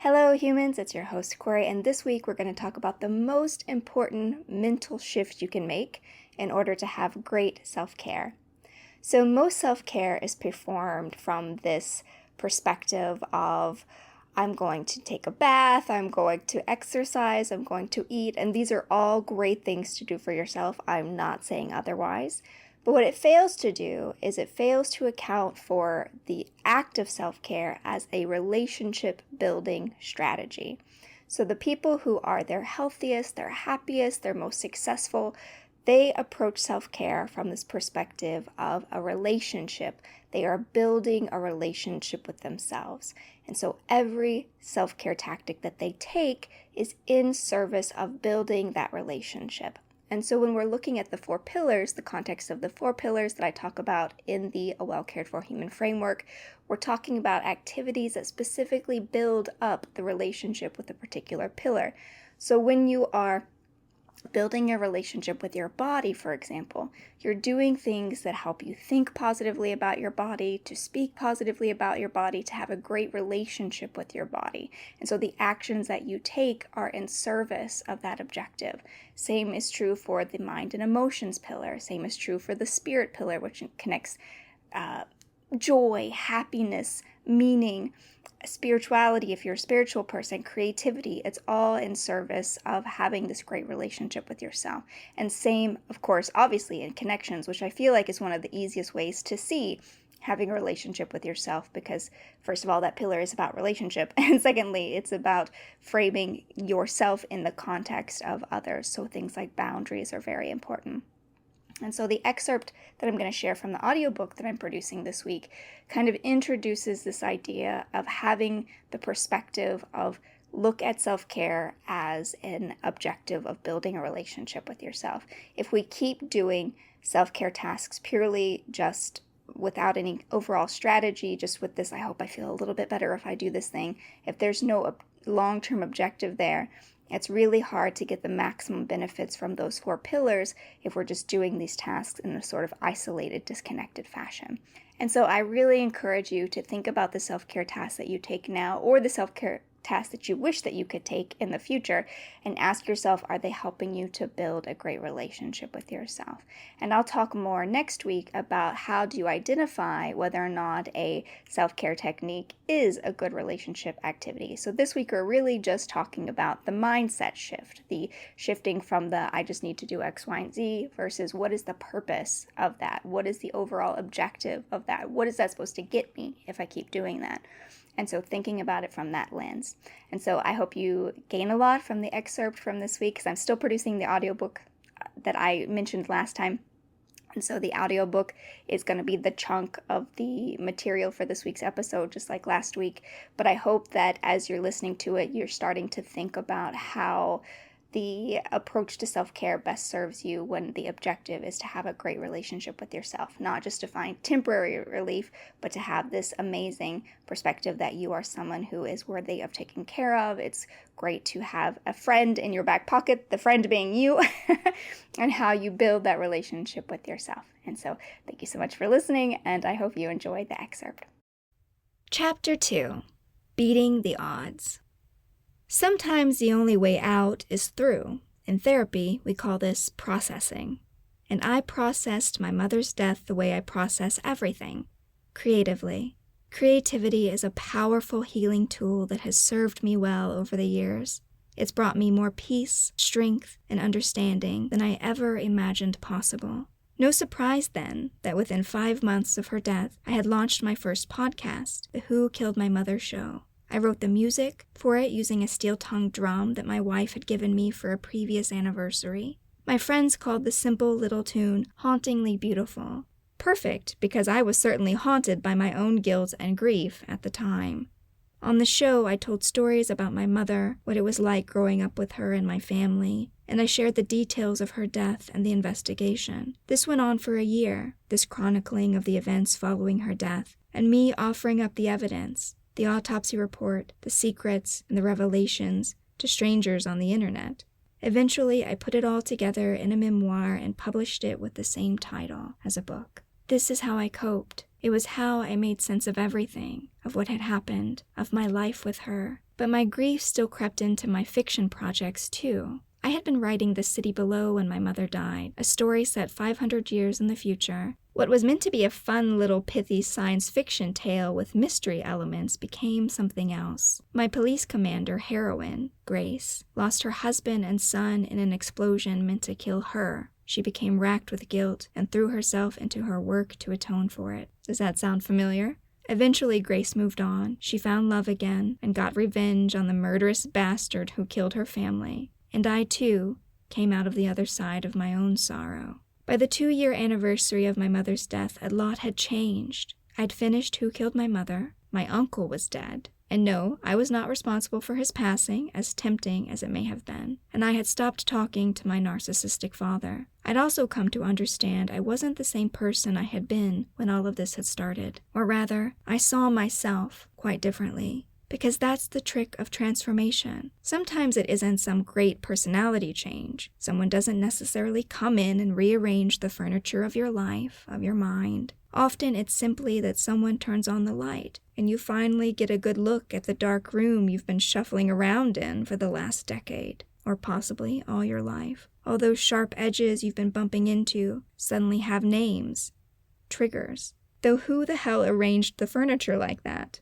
Hello humans, it's your host Corey, and this week we're going to talk about the most important mental shift you can make in order to have great self-care. So most self-care is performed from this perspective of I'm going to take a bath, I'm going to exercise, I'm going to eat, and these are all great things to do for yourself. I'm not saying otherwise. But what it fails to do is it fails to account for the act of self-care as a relationship building strategy. So the people who are their healthiest, their happiest, their most successful, they approach self-care from this perspective of a relationship. They are building a relationship with themselves. And so every self-care tactic that they take is in service of building that relationship. And so when we're looking at the four pillars, the context of the four pillars that I talk about in the A Well Cared For Human framework, we're talking about activities that specifically build up the relationship with a particular pillar. So when you are building a relationship with your body, for example, you're doing things that help you think positively about your body, to speak positively about your body, to have a great relationship with your body. And so the actions that you take are in service of that objective. Same is true for the mind and emotions pillar. Same is true for the spirit pillar, which connects joy, happiness, meaning, spirituality, if you're a spiritual person, creativity. It's all in service of having this great relationship with yourself. And same, of course, obviously in connections, which I feel like is one of the easiest ways to see having a relationship with yourself, because first of all, that pillar is about relationship, and secondly, it's about framing yourself in the context of others. So things like boundaries are very important. And so the excerpt that I'm going to share from the audiobook that I'm producing this week kind of introduces this idea of having the perspective of look at self-care as an objective of building a relationship with yourself. If we keep doing self-care tasks purely just without any overall strategy, just with this, I hope I feel a little bit better if I do this thing, if there's no long-term objective there, it's really hard to get the maximum benefits from those four pillars if we're just doing these tasks in a sort of isolated, disconnected fashion. And so I really encourage you to think about the self-care tasks that you take now, or the self-care tasks that you wish that you could take in the future, and ask yourself, are they helping you to build a great relationship with yourself? And I'll talk more next week about how do you identify whether or not a self-care technique is a good relationship activity. So this week we're really just talking about the mindset shift, the shifting from the I just need to do X, Y, and Z versus what is the purpose of that? What is the overall objective of that? What is that supposed to get me if I keep doing that? And so thinking about it from that lens. And so I hope you gain a lot from the excerpt from this week, because I'm still producing the audiobook that I mentioned last time. And so the audiobook is going to be the chunk of the material for this week's episode, just like last week. But I hope that as you're listening to it, you're starting to think about how the approach to self-care best serves you when the objective is to have a great relationship with yourself, not just to find temporary relief, but to have this amazing perspective that you are someone who is worthy of taking care of. It's great to have a friend in your back pocket, the friend being you, and how you build that relationship with yourself. And so thank you so much for listening, and I hope you enjoyed the excerpt. Chapter 2, Beating the Odds. Sometimes the only way out is through. In therapy, we call this processing. And I processed my mother's death the way I process everything, creatively. Creativity is a powerful healing tool that has served me well over the years. It's brought me more peace, strength, and understanding than I ever imagined possible. No surprise, then, that within 5 months of her death, I had launched my first podcast, the Who Killed My Mother show. I wrote the music for it using a steel-tongued drum that my wife had given me for a previous anniversary. My friends called the simple little tune hauntingly beautiful. Perfect, because I was certainly haunted by my own guilt and grief at the time. On the show, I told stories about my mother, what it was like growing up with her and my family, and I shared the details of her death and the investigation. This went on for a year, this chronicling of the events following her death, and me offering up the evidence, the autopsy report, the secrets, and the revelations to strangers on the internet. Eventually, I put it all together in a memoir and published it with the same title as a book. This is how I coped. It was how I made sense of everything, of what had happened, of my life with her. But my grief still crept into my fiction projects, too. I had been writing The City Below when my mother died, a story set 500 years in the future. What was meant to be a fun little pithy science fiction tale with mystery elements became something else. My police commander heroine, Grace, lost her husband and son in an explosion meant to kill her. She became racked with guilt and threw herself into her work to atone for it. Does that sound familiar? Eventually, Grace moved on. She found love again and got revenge on the murderous bastard who killed her family. And I, too, came out of the other side of my own sorrow. By the 2-year anniversary of my mother's death, a lot had changed. I'd finished Who Killed My Mother. My uncle was dead. And no, I was not responsible for his passing, as tempting as it may have been. And I had stopped talking to my narcissistic father. I'd also come to understand I wasn't the same person I had been when all of this had started. Or rather, I saw myself quite differently. Because that's the trick of transformation. Sometimes it isn't some great personality change. Someone doesn't necessarily come in and rearrange the furniture of your life, of your mind. Often it's simply that someone turns on the light, and you finally get a good look at the dark room you've been shuffling around in for the last decade, or possibly all your life. All those sharp edges you've been bumping into suddenly have names, triggers. Though who the hell arranged the furniture like that?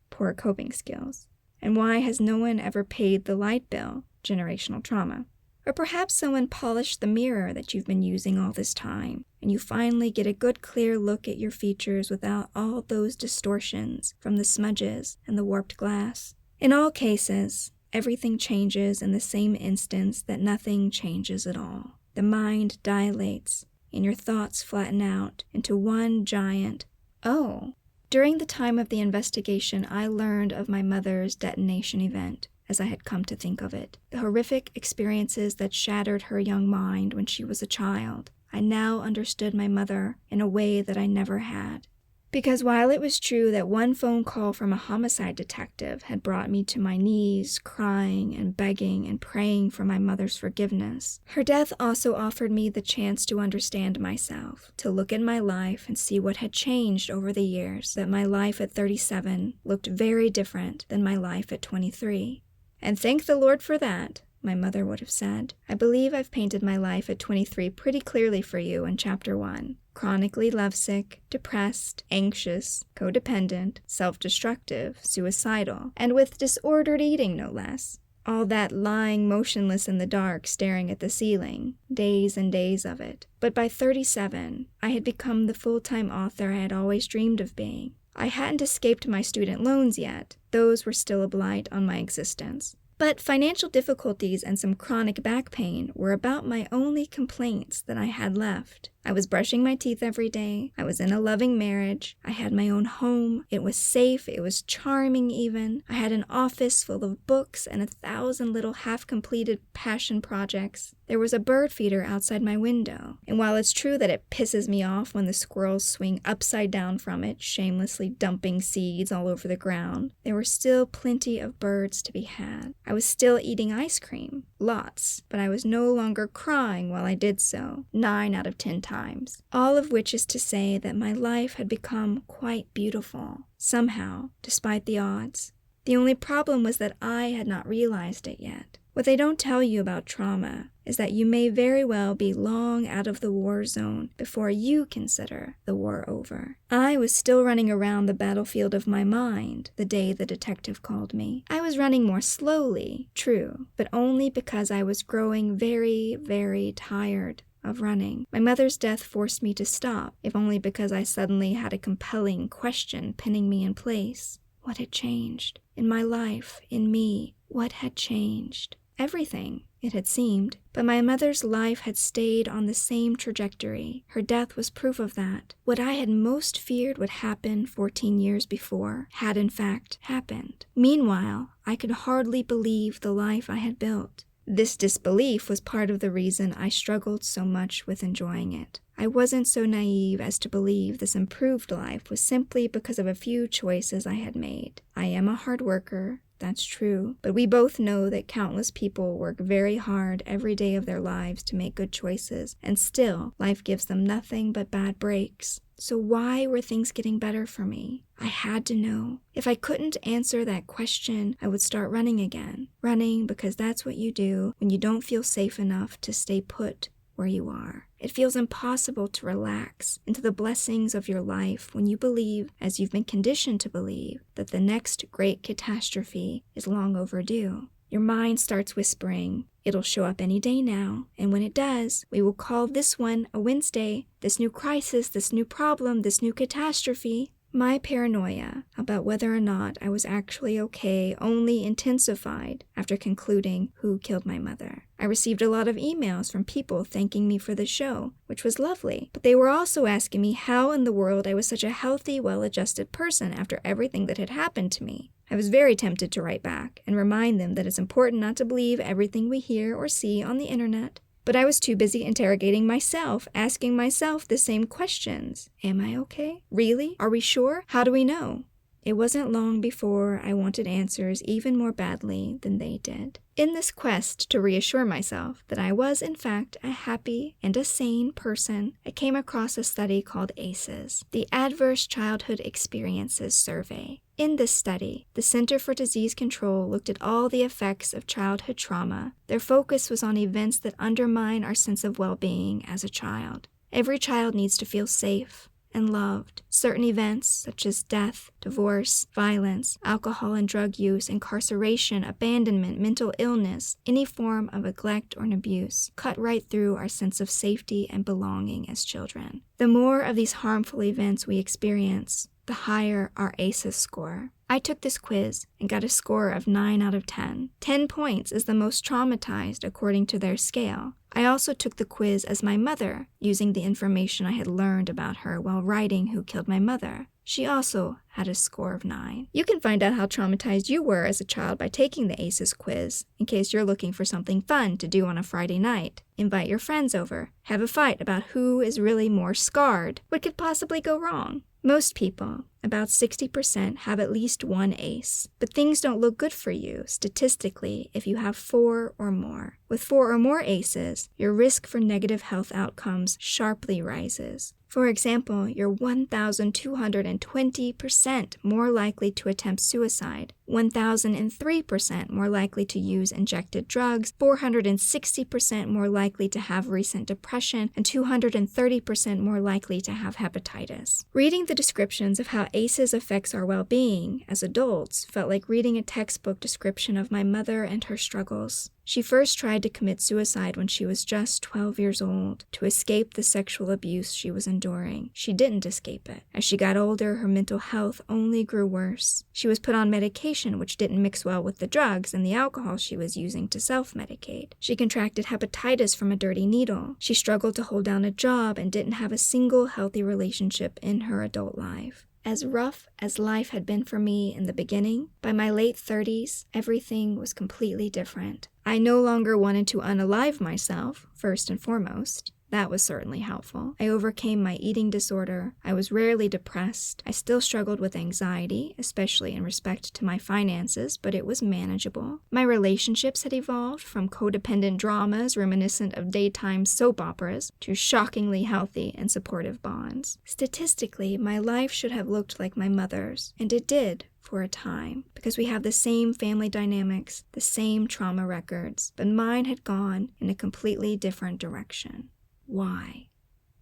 Poor coping skills. And why has no one ever paid the light bill? Generational trauma. Or perhaps someone polished the mirror that you've been using all this time, and you finally get a good clear look at your features without all those distortions from the smudges and the warped glass. In all cases, everything changes in the same instance that nothing changes at all. The mind dilates, and your thoughts flatten out into one giant, oh. During the time of the investigation, I learned of my mother's detonation event, as I had come to think of it. The horrific experiences that shattered her young mind when she was a child. I now understood my mother in a way that I never had. Because while it was true that one phone call from a homicide detective had brought me to my knees, crying and begging and praying for my mother's forgiveness, her death also offered me the chance to understand myself, to look at my life and see what had changed over the years, that my life at 37 looked very different than my life at 23. And thank the Lord for that, my mother would have said. I believe I've painted my life at 23 pretty clearly for you in Chapter 1. Chronically lovesick, depressed, anxious, codependent, self-destructive, suicidal, and with disordered eating no less. All that lying motionless in the dark staring at the ceiling, days and days of it. But by 37, I had become the full-time author I had always dreamed of being. I hadn't escaped my student loans yet. Those were still a blight on my existence. But financial difficulties and some chronic back pain were about my only complaints that I had left. I was brushing my teeth every day. I was in a loving marriage. I had my own home. It was safe. It was charming even. I had an office full of books and 1,000 little half-completed passion projects. There was a bird feeder outside my window. And while it's true that it pisses me off when the squirrels swing upside down from it, shamelessly dumping seeds all over the ground, there were still plenty of birds to be had. I was still eating ice cream. Lots. But I was no longer crying while I did so. 9 out of 10 times. All of which is to say that my life had become quite beautiful. Somehow, despite the odds. The only problem was that I had not realized it yet. What they don't tell you about trauma is that you may very well be long out of the war zone before you consider the war over. I was still running around the battlefield of my mind the day the detective called me. I was running more slowly, true, but only because I was growing very, very tired of running. My mother's death forced me to stop, if only because I suddenly had a compelling question pinning me in place. What had changed? In my life, in me, what had changed? Everything, it had seemed. But my mother's life had stayed on the same trajectory. Her death was proof of that. What I had most feared would happen 14 years before had in fact happened. Meanwhile, I could hardly believe the life I had built. This disbelief was part of the reason I struggled so much with enjoying it. I wasn't so naive as to believe this improved life was simply because of a few choices I had made. I am a hard worker. That's true. But we both know that countless people work very hard every day of their lives to make good choices, and still, life gives them nothing but bad breaks. So why were things getting better for me? I had to know. If I couldn't answer that question, I would start running again. Running because that's what you do when you don't feel safe enough to stay put where you are. It feels impossible to relax into the blessings of your life when you believe, as you've been conditioned to believe, that the next great catastrophe is long overdue. Your mind starts whispering, it'll show up any day now, and when it does, we will call this one a Wednesday, this new crisis, this new problem, this new catastrophe. My paranoia about whether or not I was actually okay only intensified after concluding who killed my mother. I received a lot of emails from people thanking me for the show, which was lovely, but they were also asking me how in the world I was such a healthy, well-adjusted person after everything that had happened to me. I was very tempted to write back and remind them that it's important not to believe everything we hear or see on the internet. But I was too busy interrogating myself, asking myself the same questions. Am I okay? Really? Are we sure? How do we know? It wasn't long before I wanted answers even more badly than they did. In this quest to reassure myself that I was, in fact, a happy and a sane person, I came across a study called ACEs, the Adverse Childhood Experiences Survey. In this study, the Center for Disease Control looked at all the effects of childhood trauma. Their focus was on events that undermine our sense of well-being as a child. Every child needs to feel safe and loved. Certain events, such as death, divorce, violence, alcohol and drug use, incarceration, abandonment, mental illness, any form of neglect or abuse, cut right through our sense of safety and belonging as children. The more of these harmful events we experience, the higher our ACEs score. I took this quiz and got a score of 9 out of 10. 10 points is the most traumatized according to their scale. I also took the quiz as my mother, using the information I had learned about her while writing Who Killed My Mother. She also had a score of 9. You can find out how traumatized you were as a child by taking the ACEs quiz, in case you're looking for something fun to do on a Friday night. Invite your friends over. Have a fight about who is really more scarred. What could possibly go wrong? Most people, about 60%, have at least one ACE, but things don't look good for you statistically if you have 4 or more. With 4 or more ACEs, your risk for negative health outcomes sharply rises. For example, you're 1,220% more likely to attempt suicide, 1,003% more likely to use injected drugs, 460% more likely to have recent depression, and 230% more likely to have hepatitis. Reading the descriptions of how ACEs affects our well-being as adults felt like reading a textbook description of my mother and her struggles. She first tried to commit suicide when she was just 12 years old to escape the sexual abuse she was enduring. She didn't escape it. As she got older, her mental health only grew worse. She was put on medication which didn't mix well with the drugs and the alcohol she was using to self-medicate. She contracted hepatitis from a dirty needle. She struggled to hold down a job and didn't have a single healthy relationship in her adult life. As rough as life had been for me in the beginning, by my late 30s, everything was completely different. I no longer wanted to unalive myself, first and foremost. That was certainly helpful. I overcame my eating disorder. I was rarely depressed. I still struggled with anxiety, especially in respect to my finances, but it was manageable. My relationships had evolved from codependent dramas reminiscent of daytime soap operas to shockingly healthy and supportive bonds. Statistically, my life should have looked like my mother's, and it did. For a time, because we have the same family dynamics, the same trauma records, but mine had gone in a completely different direction. Why?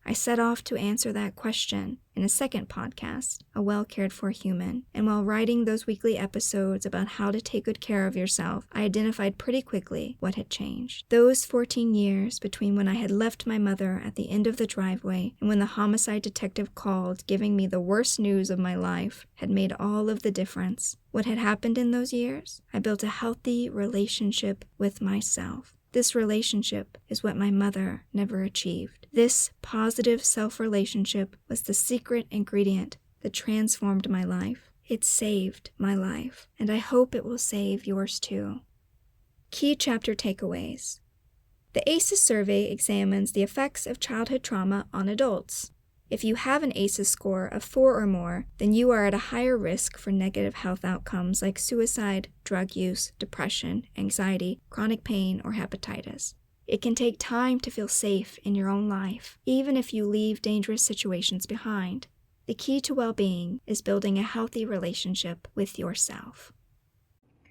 I set off to answer that question in a second podcast, A Well-Cared-For Human, and while writing those weekly episodes about how to take good care of yourself, I identified pretty quickly what had changed. Those 14 years between when I had left my mother at the end of the driveway and when the homicide detective called giving me the worst news of my life had made all of the difference. What had happened in those years? I built a healthy relationship with myself. This relationship is what my mother never achieved. This positive self-relationship was the secret ingredient that transformed my life. It saved my life, and I hope it will save yours too. Key chapter takeaways. The ACEs survey examines the effects of childhood trauma on adults. If you have an ACEs score of 4 or more, then you are at a higher risk for negative health outcomes like suicide, drug use, depression, anxiety, chronic pain, or hepatitis. It can take time to feel safe in your own life, even if you leave dangerous situations behind. The key to well-being is building a healthy relationship with yourself.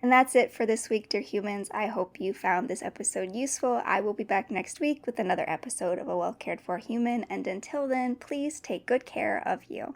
And that's it for this week, dear humans. I hope you found this episode useful. I will be back next week with another episode of A Well Cared For Human, and until then, please take good care of you.